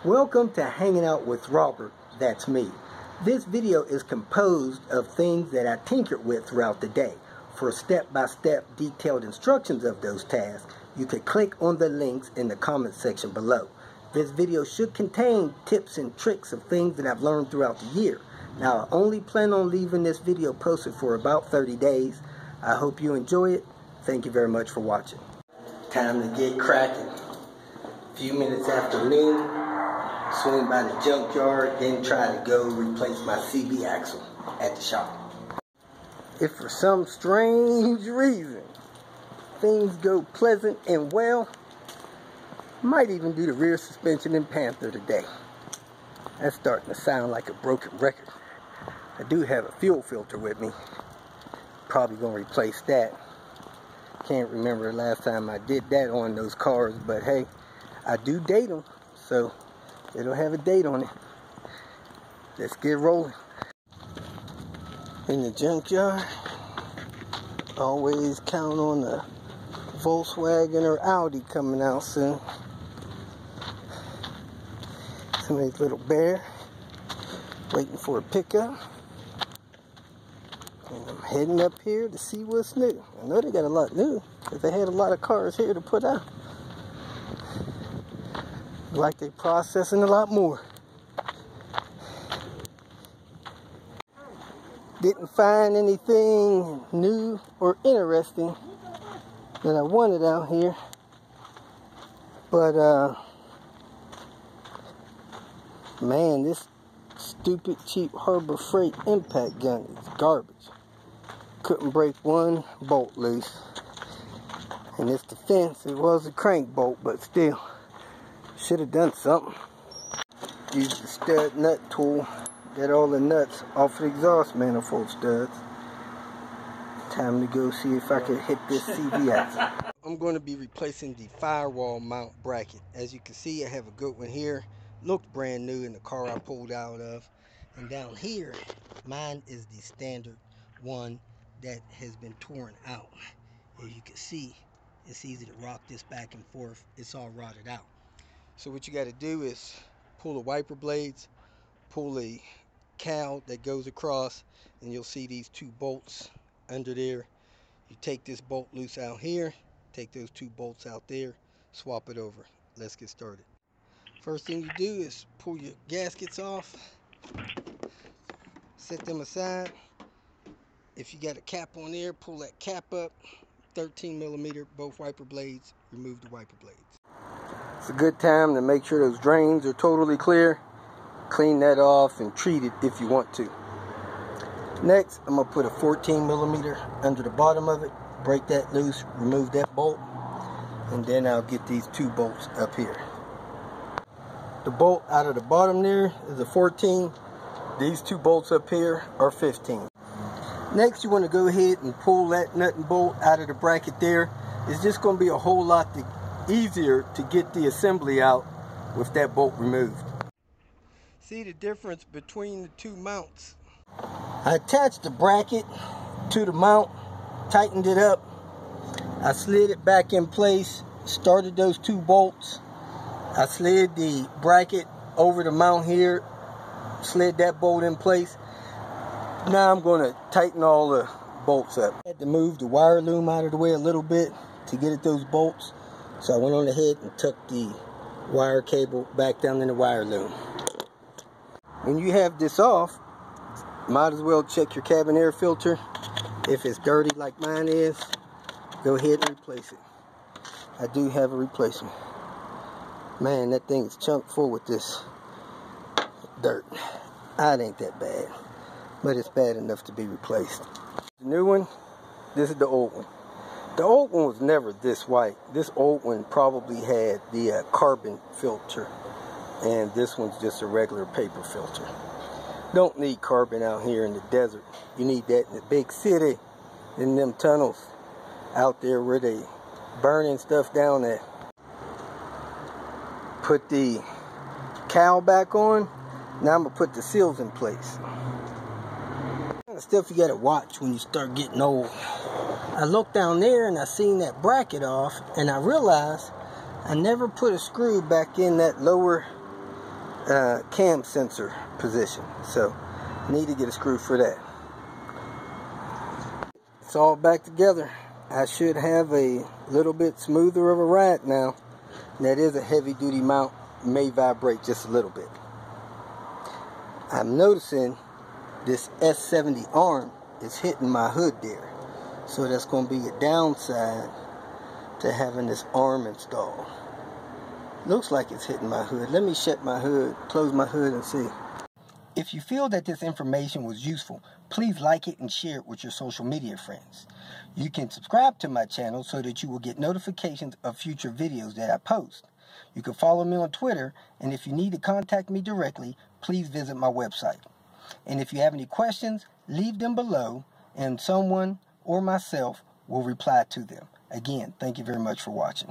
Welcome to Hanging Out with Robert, that's me. This video is composed of things that I tinkered with throughout the day. For step-by-step detailed instructions of those tasks, you could click on the links in the comment section below. This video should contain tips and tricks of things that I've learned throughout the year. Now, I only plan on leaving this video posted for about 30 days. I hope you enjoy it. Thank you very much for watching. Time to get cracking. A few minutes after noon. Swing by the junkyard, then try to go replace my CB axle at the shop. If for some strange reason things go pleasant and well, might even do the rear suspension in Panther today. That's starting to sound like a broken record. I do have a fuel filter with me. Probably gonna replace that. Can't remember the last time I did that on those cars, but hey, I do date them, so it'll have a date on it. Let's get rolling. In the junkyard, always count on the Volkswagen or Audi coming out soon. Somebody's little bear waiting for a pickup. And I'm heading up here to see what's new. I know they got a lot new, because they had a lot of cars here to put out. Like they processing a lot more. Didn't find anything new or interesting that I wanted out here, but man, this stupid cheap Harbor Freight impact gun is garbage. Couldn't break one bolt loose. In its defense, it was a crank bolt, but still, should have done something. Used the stud nut tool, get all the nuts off the exhaust manifold studs. Time to go see if I can hit this CV axle. I'm going to be replacing the Firewall mount bracket. As you can see, I have a good one here. Looked brand new in the car I pulled out of. And down here, mine is the standard one that has been torn out. As you can see, it's easy to rock this back and forth. It's all rotted out. So what you got to do is pull the wiper blades, pull a cowl that goes across, and you'll see these two bolts under there. You take this bolt loose out here, take those two bolts out there, swap it over. Let's get started. First thing you do is pull your gaskets off, set them aside. If you got a cap on there, pull that cap up. 13mm, both wiper blades, remove the wiper blades. It's a good time to make sure those drains are totally clear. Clean that off and treat it if you want to. Next, I'm going to put a 14mm under the bottom of it. Break that loose, remove that bolt, and then I'll get these two bolts up here. The bolt out of the bottom there is a 14. These two bolts up here are 15. Next, you want to go ahead and pull that nut and bolt out of the bracket there. It's just going to be a whole lot easier to get the assembly out with that bolt removed. See the difference between the two mounts? I attached the bracket to the mount, tightened it up. I slid it back in place, started those two bolts. I slid the bracket over the mount here, slid that bolt in place. Now I'm going to tighten all the bolts up. I had to move the wire loom out of the way a little bit to get at those bolts. So I went on ahead and tucked the wire cable back down in the wire loom. When you have this off, might as well check your cabin air filter. If it's dirty like mine is, go ahead and replace it. I do have a replacement. Man, that thing is chock full with this dirt. It ain't that bad, but it's bad enough to be replaced. The new one, this is the old one. The old one was never this white. This old one probably had the carbon filter, and this one's just a regular paper filter. Don't need carbon out here in the desert. You need that in the big city, in them tunnels out there where they burning stuff down at. Put the cowl back on. Now I'm gonna put the seals in place. The stuff you gotta watch when you start getting old. I looked down there and I seen that bracket off, and I realized I never put a screw back in that lower cam sensor position. So need to get a screw for that. It's all back together. I should have a little bit smoother of a ride now. And that is a heavy duty mount, may vibrate just a little bit. I'm noticing this S70 arm is hitting my hood there. So that's going to be a downside to having this arm installed. Looks like it's hitting my hood. Let me shut my hood, close my hood and see. If you feel that this information was useful, please like it and share it with your social media friends. You can subscribe to my channel so that you will get notifications of future videos that I post. You can follow me on Twitter, and if you need to contact me directly, please visit my website. And if you have any questions, leave them below, and someone or myself will reply to them. Again, thank you very much for watching.